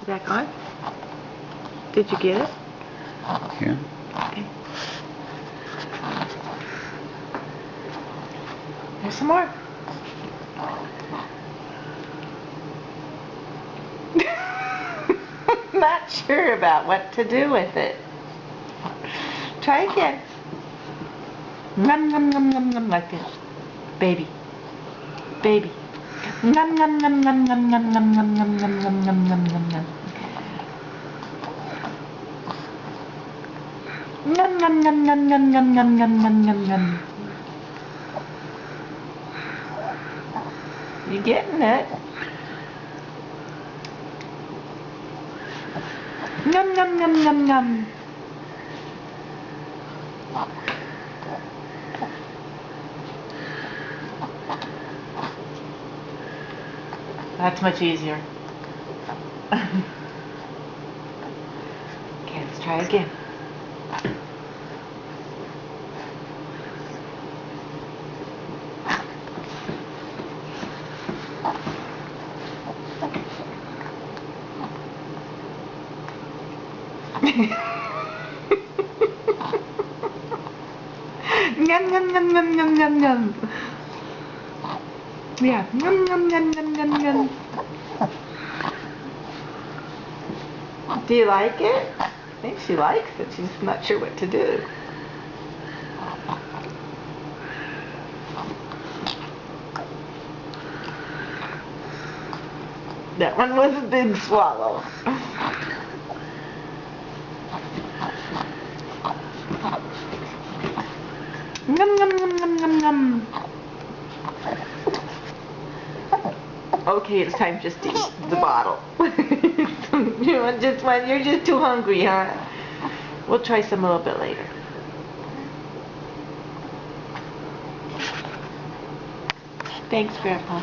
Is that gone? Did you get it? Yeah. Okay. There's some more. Not sure about what to do with it. Try again. Num num num num num like this. Baby. Baby. Num num num num num num num num num num num num num num num. Num num num num num num num num num num num. You getting it? Num num num num num. That's much easier. Okay, let's try again. Yum yum yum yum yum yum yum. Yeah, yum yum yum yum yum yum. Do you like it? I think she likes it. She's not sure what to do. That one was a big swallow. Yum yum yum yum yum yum. Okay, it's time just to eat the bottle. You're just too hungry, huh? We'll try some a little bit later. Thanks, Grandpa.